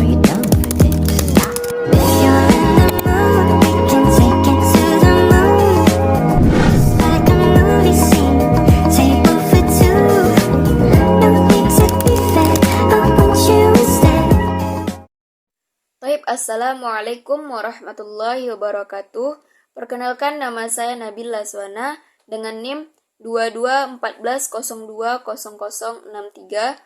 you don't predict. If you're in the mood, we can take it to the moon. Just like a movie scene, table for two. No need to be fed, I want you instead. Baik, Assalamualaikum warahmatullahi wabarakatuh. Perkenalkan, nama saya Nabila Laswana dengan NIM 2214020063,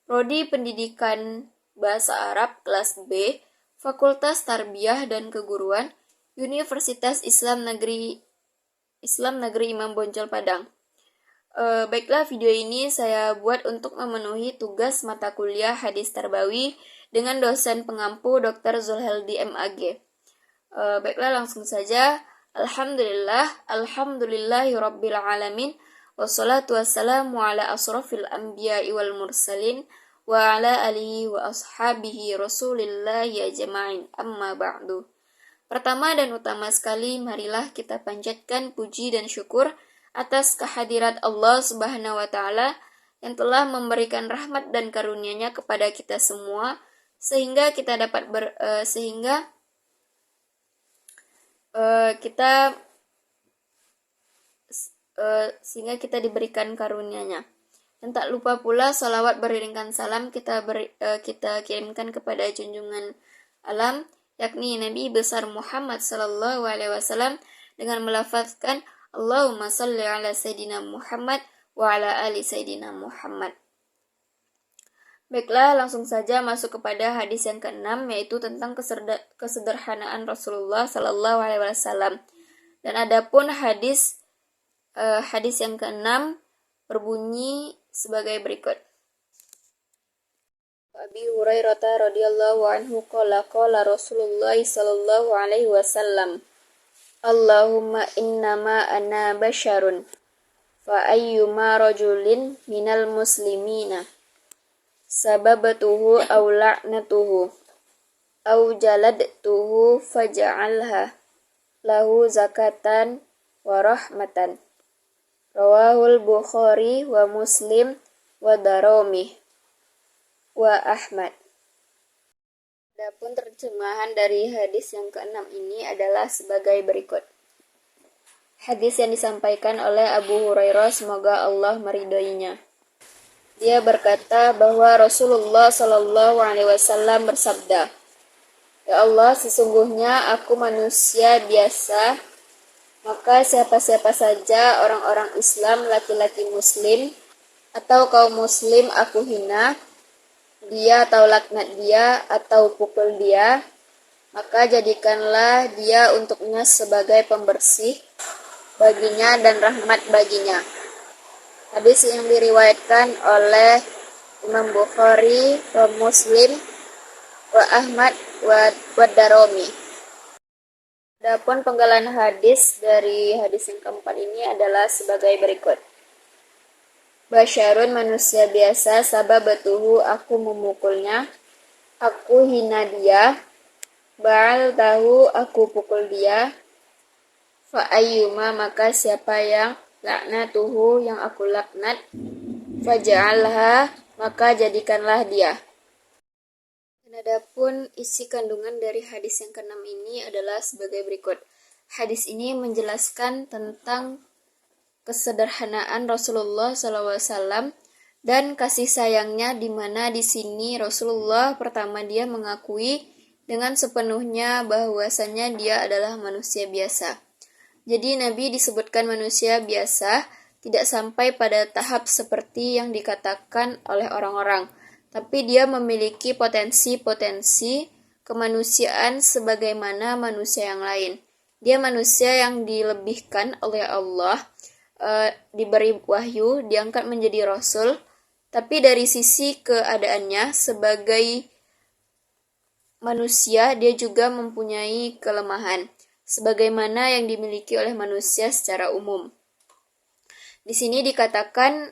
Prodi Pendidikan Bahasa Arab kelas B, Fakultas Tarbiyah dan Keguruan, Universitas Islam Negeri Imam Bonjol Padang. Baiklah, video ini saya buat untuk memenuhi tugas mata kuliah Hadis Tarbawi dengan dosen pengampu Dr. Zulheldi MAG. Baiklah, langsung saja. Alhamdulillahirabbil alamin, wassalatu wassalamu ala asrofil anbiya'i wal mursalin wa ala alihi wa ashabihi rasulillahi ajma'in, amma ba'du. Pertama dan utama sekali, marilah kita panjatkan puji dan syukur atas kehadirat Allah Subhanahu wa Ta'ala yang telah memberikan rahmat dan karunia-Nya kepada kita semua, sehingga kita dapat sehingga kita diberikan karunia-Nya. Dan tak lupa pula salawat beriringkan salam kita kirimkan kepada junjungan alam, yakni Nabi besar Muhammad sallallahu alaihi wasallam, dengan melafazkan Allahumma salli ala Sayyidina Muhammad wa ala ali Sayyidina Muhammad. Baiklah, langsung saja masuk kepada hadis yang ke-6, yaitu tentang kesederhanaan Rasulullah sallallahu alaihi wasallam. Dan adapun hadis yang ke-6 berbunyi sebagai berikut. Abi Hurairah radhiyallahu anhu qala Rasulullah sallallahu alaihi wasallam, Allahumma innama ana basyarun fa ayyuma rajulin minal muslimina sababatuhu aw la'natuhu aw jaladtuhu faj'alha lahu zakatan wa rahmatan. Rawahul Bukhari wa Muslim wa Darimi wa Ahmad. Adapun terjemahan dari hadis yang ke-6 ini adalah sebagai berikut. Hadis yang disampaikan oleh Abu Hurairah, semoga Allah meridhoinya. Dia berkata bahwa Rasulullah Shallallahu Alaihi Wasallam bersabda, Ya Allah, sesungguhnya aku manusia biasa, maka siapa-siapa saja orang-orang Islam, laki-laki muslim atau kaum muslim aku hina, dia atau laknat dia atau pukul dia, maka jadikanlah dia untuknya sebagai pembersih baginya dan rahmat baginya. Hadis yang diriwayatkan oleh Imam Bukhari, wa Muslim, wa Ahmad, wa Darimi. Adapun penggalan hadis dari hadis yang keempat ini adalah sebagai berikut. Basyarun, manusia biasa, sababatuhu, aku memukulnya, aku hina dia, ba'al tahu, aku pukul dia, fa'ayyuma, maka siapa yang laknatuhu, yang aku laknat, faja'alha, maka jadikanlah dia. Dan adapun isi kandungan dari hadis yang ke-6 ini adalah sebagai berikut. Hadis ini menjelaskan tentang kesederhanaan Rasulullah SAW dan kasih sayangnya, di mana di sini Rasulullah pertama dia mengakui dengan sepenuhnya bahwasanya dia adalah manusia biasa. Jadi Nabi disebutkan manusia biasa, tidak sampai pada tahap seperti yang dikatakan oleh orang-orang, tapi dia memiliki potensi-potensi kemanusiaan sebagaimana manusia yang lain. Dia manusia yang dilebihkan oleh Allah, diberi wahyu, diangkat menjadi rasul, tapi dari sisi keadaannya sebagai manusia dia juga mempunyai kelemahan, sebagaimana yang dimiliki oleh manusia secara umum. Di sini dikatakan,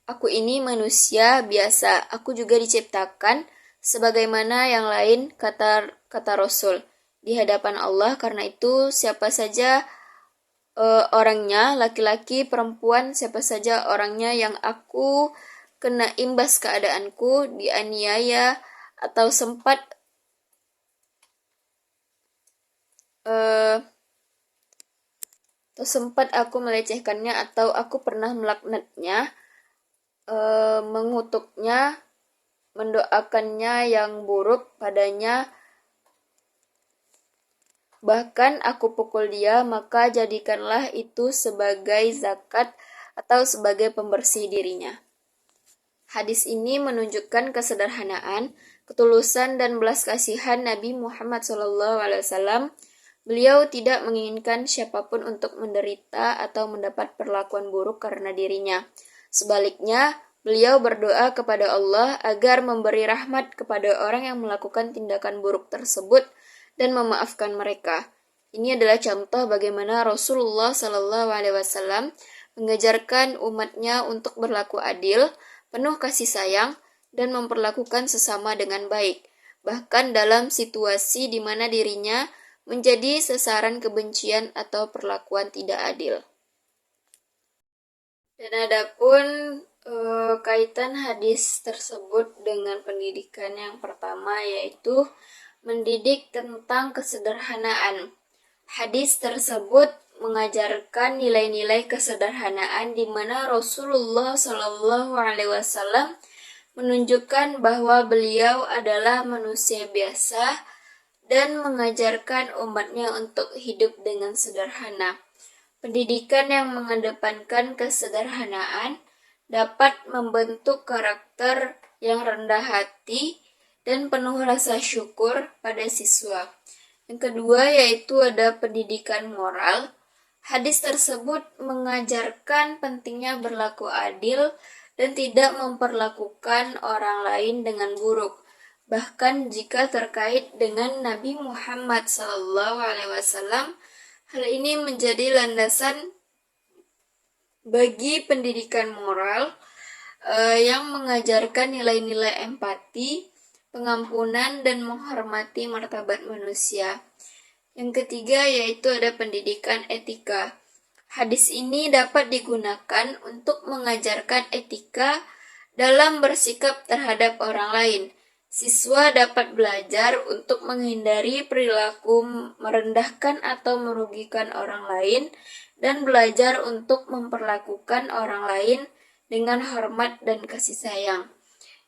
aku ini manusia biasa, aku juga diciptakan sebagaimana yang lain, kata Rasul di hadapan Allah. Karena itu siapa saja orangnya, laki-laki, perempuan, siapa saja orangnya yang aku kena imbas keadaanku, dianiaya atau sempat aku melecehkannya atau aku pernah melaknatnya, mengutuknya, mendoakannya yang buruk padanya, bahkan aku pukul dia, maka jadikanlah itu sebagai zakat atau sebagai pembersih dirinya. Hadis ini menunjukkan kesederhanaan, ketulusan, dan belas kasihan Nabi Muhammad SAW. Beliau tidak menginginkan siapapun untuk menderita atau mendapat perlakuan buruk karena dirinya. Sebaliknya, beliau berdoa kepada Allah agar memberi rahmat kepada orang yang melakukan tindakan buruk tersebut dan memaafkan mereka. Ini adalah contoh bagaimana Rasulullah SAW mengajarkan umatnya untuk berlaku adil, penuh kasih sayang, dan memperlakukan sesama dengan baik, bahkan dalam situasi di mana dirinya menjadi sasaran kebencian atau perlakuan tidak adil. Dan adapun kaitan hadis tersebut dengan pendidikan yang pertama, yaitu mendidik tentang kesederhanaan. Hadis tersebut mengajarkan nilai-nilai kesederhanaan di mana Rasulullah SAW menunjukkan bahwa beliau adalah manusia biasa dan mengajarkan umatnya untuk hidup dengan sederhana. Pendidikan yang mengedepankan kesederhanaan dapat membentuk karakter yang rendah hati dan penuh rasa syukur pada siswa. Yang kedua yaitu ada pendidikan moral. Hadis tersebut mengajarkan pentingnya berlaku adil dan tidak memperlakukan orang lain dengan buruk. Bahkan jika terkait dengan Nabi Muhammad SAW, hal ini menjadi landasan bagi pendidikan moral yang mengajarkan nilai-nilai empati, pengampunan, dan menghormati martabat manusia. Yang ketiga yaitu ada pendidikan etika. Hadis ini dapat digunakan untuk mengajarkan etika dalam bersikap terhadap orang lain. Siswa dapat belajar untuk menghindari perilaku merendahkan atau merugikan orang lain dan belajar untuk memperlakukan orang lain dengan hormat dan kasih sayang.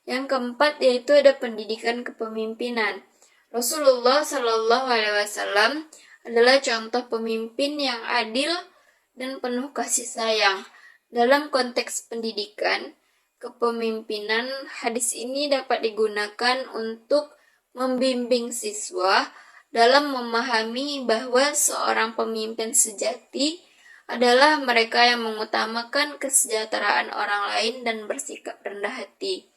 Yang keempat yaitu ada pendidikan kepemimpinan. Rasulullah SAW adalah contoh pemimpin yang adil dan penuh kasih sayang. Dalam konteks pendidikan kepemimpinan, hadis ini dapat digunakan untuk membimbing siswa dalam memahami bahwa seorang pemimpin sejati adalah mereka yang mengutamakan kesejahteraan orang lain dan bersikap rendah hati.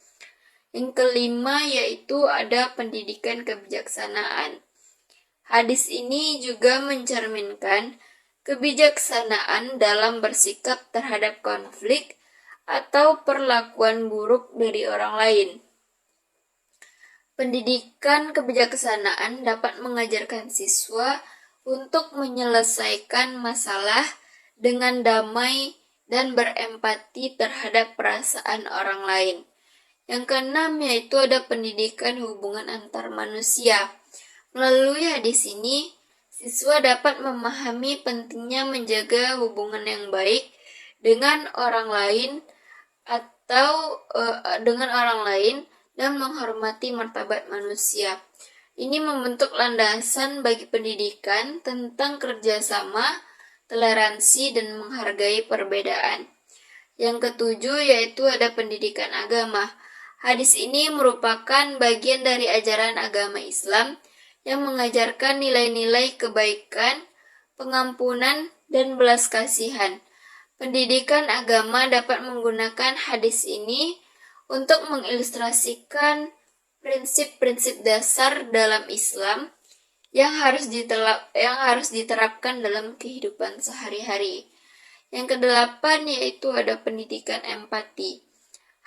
Yang kelima yaitu ada pendidikan kebijaksanaan. Hadis ini juga mencerminkan kebijaksanaan dalam bersikap terhadap konflik atau perlakuan buruk dari orang lain. Pendidikan kebijaksanaan dapat mengajarkan siswa untuk menyelesaikan masalah dengan damai dan berempati terhadap perasaan orang lain. Yang keenam yaitu ada pendidikan hubungan antar manusia. Melalui hadis ini, siswa dapat memahami pentingnya menjaga hubungan yang baik dengan orang lain dan menghormati martabat manusia. Ini membentuk landasan bagi pendidikan tentang kerjasama, toleransi, dan menghargai perbedaan. Yang ketujuh yaitu ada pendidikan agama. Hadis ini merupakan bagian dari ajaran agama Islam yang mengajarkan nilai-nilai kebaikan, pengampunan, dan belas kasihan. Pendidikan agama dapat menggunakan hadis ini untuk mengilustrasikan prinsip-prinsip dasar dalam Islam yang harus diterapkan dalam kehidupan sehari-hari. Yang kedelapan yaitu ada pendidikan empati.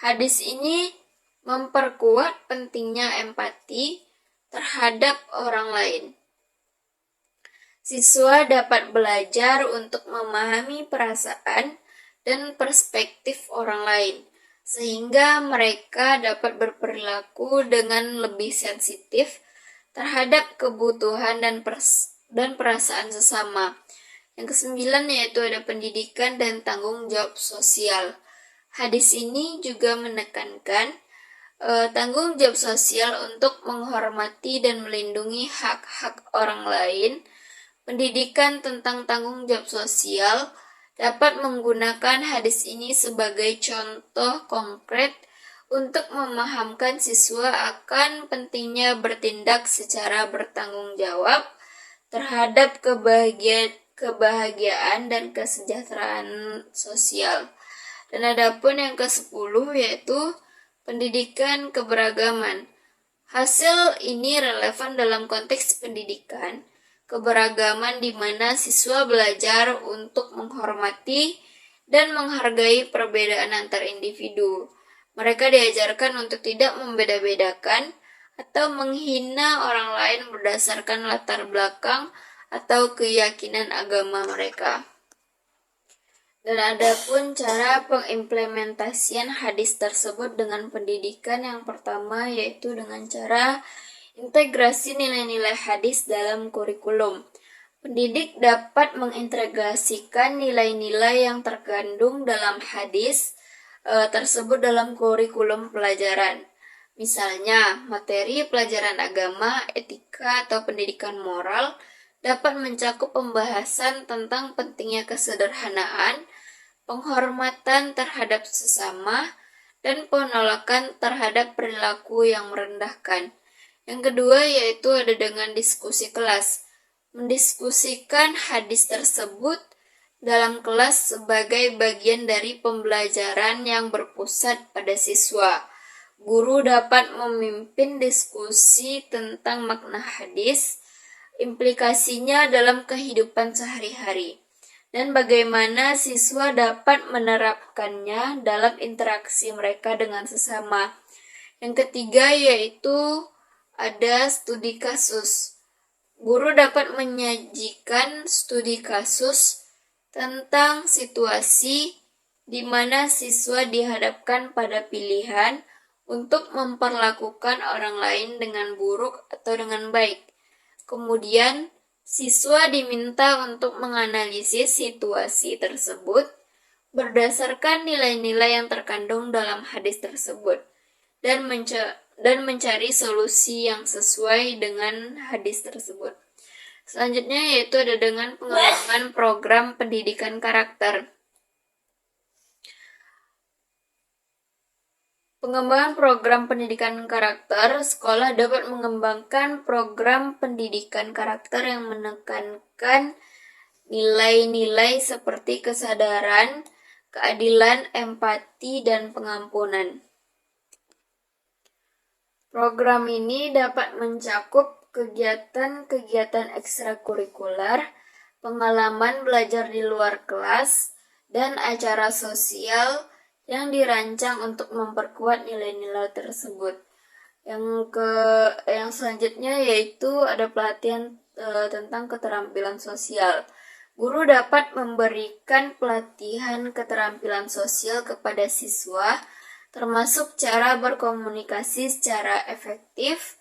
Hadis ini memperkuat pentingnya empati terhadap orang lain. Siswa dapat belajar untuk memahami perasaan dan perspektif orang lain, sehingga mereka dapat berperilaku dengan lebih sensitif terhadap kebutuhan dan perasaan sesama. Yang kesembilan yaitu ada pendidikan dan tanggung jawab sosial. Hadis ini juga menekankan tanggung jawab sosial untuk menghormati dan melindungi hak-hak orang lain. Pendidikan tentang tanggung jawab sosial dapat menggunakan hadis ini sebagai contoh konkret untuk memahamkan siswa akan pentingnya bertindak secara bertanggung jawab terhadap kebahagiaan dan kesejahteraan sosial. Dan adapun yang ke-10 yaitu pendidikan keberagaman. Hasil ini relevan dalam konteks pendidikan keberagaman di mana siswa belajar untuk menghormati dan menghargai perbedaan antar individu. Mereka diajarkan untuk tidak membeda-bedakan atau menghina orang lain berdasarkan latar belakang atau keyakinan agama mereka. Dan adapun cara pengimplementasian hadis tersebut dengan pendidikan, yang pertama yaitu dengan cara integrasi nilai-nilai hadis dalam kurikulum. Pendidik dapat mengintegrasikan nilai-nilai yang terkandung dalam hadis tersebut dalam kurikulum pelajaran. Misalnya, materi pelajaran agama, etika, atau pendidikan moral dapat mencakup pembahasan tentang pentingnya kesederhanaan, penghormatan terhadap sesama, dan penolakan terhadap perilaku yang merendahkan. Yang kedua yaitu ada dengan diskusi kelas. Mendiskusikan hadis tersebut dalam kelas sebagai bagian dari pembelajaran yang berpusat pada siswa. Guru dapat memimpin diskusi tentang makna hadis, implikasinya dalam kehidupan sehari-hari, dan bagaimana siswa dapat menerapkannya dalam interaksi mereka dengan sesama. Yang ketiga yaitu ada studi kasus. Guru dapat menyajikan studi kasus tentang situasi di mana siswa dihadapkan pada pilihan untuk memperlakukan orang lain dengan buruk atau dengan baik. Kemudian, siswa diminta untuk menganalisis situasi tersebut berdasarkan nilai-nilai yang terkandung dalam hadis tersebut dan mencari solusi yang sesuai dengan hadis tersebut. Selanjutnya yaitu ada dengan pengembangan program pendidikan karakter. Pengembangan program pendidikan karakter, sekolah dapat mengembangkan program pendidikan karakter yang menekankan nilai-nilai seperti kesadaran, keadilan, empati, dan pengampunan. Program ini dapat mencakup kegiatan-kegiatan ekstrakurikuler, pengalaman belajar di luar kelas, dan acara sosial yang dirancang untuk memperkuat nilai-nilai tersebut. Yang selanjutnya yaitu ada pelatihan tentang keterampilan sosial. Guru dapat memberikan pelatihan keterampilan sosial kepada siswa, termasuk cara berkomunikasi secara efektif,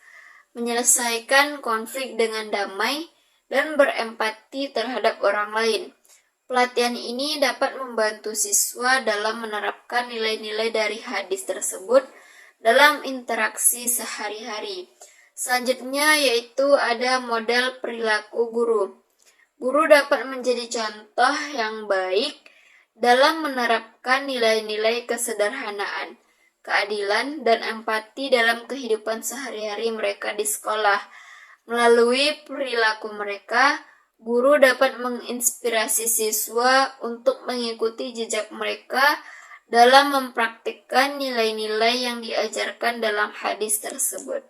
menyelesaikan konflik dengan damai, dan berempati terhadap orang lain. Pelatihan ini dapat membantu siswa dalam menerapkan nilai-nilai dari hadis tersebut dalam interaksi sehari-hari. Selanjutnya yaitu ada model perilaku guru. Guru dapat menjadi contoh yang baik dalam menerapkan nilai-nilai kesederhanaan, keadilan, dan empati dalam kehidupan sehari-hari mereka di sekolah. Melalui perilaku mereka, guru dapat menginspirasi siswa untuk mengikuti jejak mereka dalam mempraktikkan nilai-nilai yang diajarkan dalam hadis tersebut.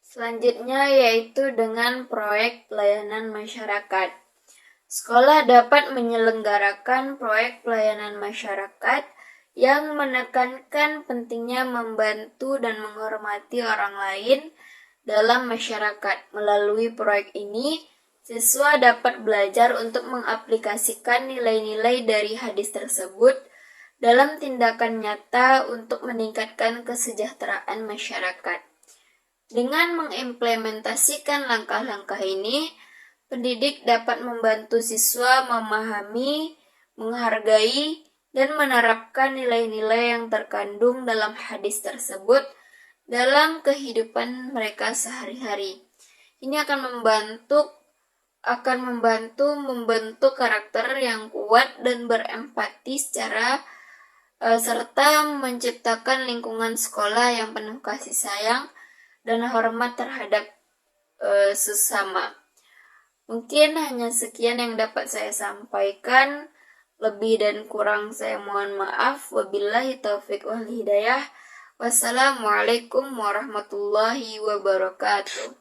Selanjutnya yaitu dengan proyek pelayanan masyarakat. Sekolah dapat menyelenggarakan proyek pelayanan masyarakat yang menekankan pentingnya membantu dan menghormati orang lain dalam masyarakat. Melalui proyek ini, siswa dapat belajar untuk mengaplikasikan nilai-nilai dari hadis tersebut dalam tindakan nyata untuk meningkatkan kesejahteraan masyarakat. Dengan mengimplementasikan langkah-langkah ini, pendidik dapat membantu siswa memahami, menghargai, dan menerapkan nilai-nilai yang terkandung dalam hadis tersebut dalam kehidupan mereka sehari-hari. Ini akan membantu membentuk karakter yang kuat dan berempati serta menciptakan lingkungan sekolah yang penuh kasih sayang dan hormat terhadap sesama. Mungkin hanya sekian yang dapat saya sampaikan. Lebih dan kurang saya mohon maaf. Wabillahi taufiq wal hidayah. Wassalamualaikum warahmatullahi wabarakatuh.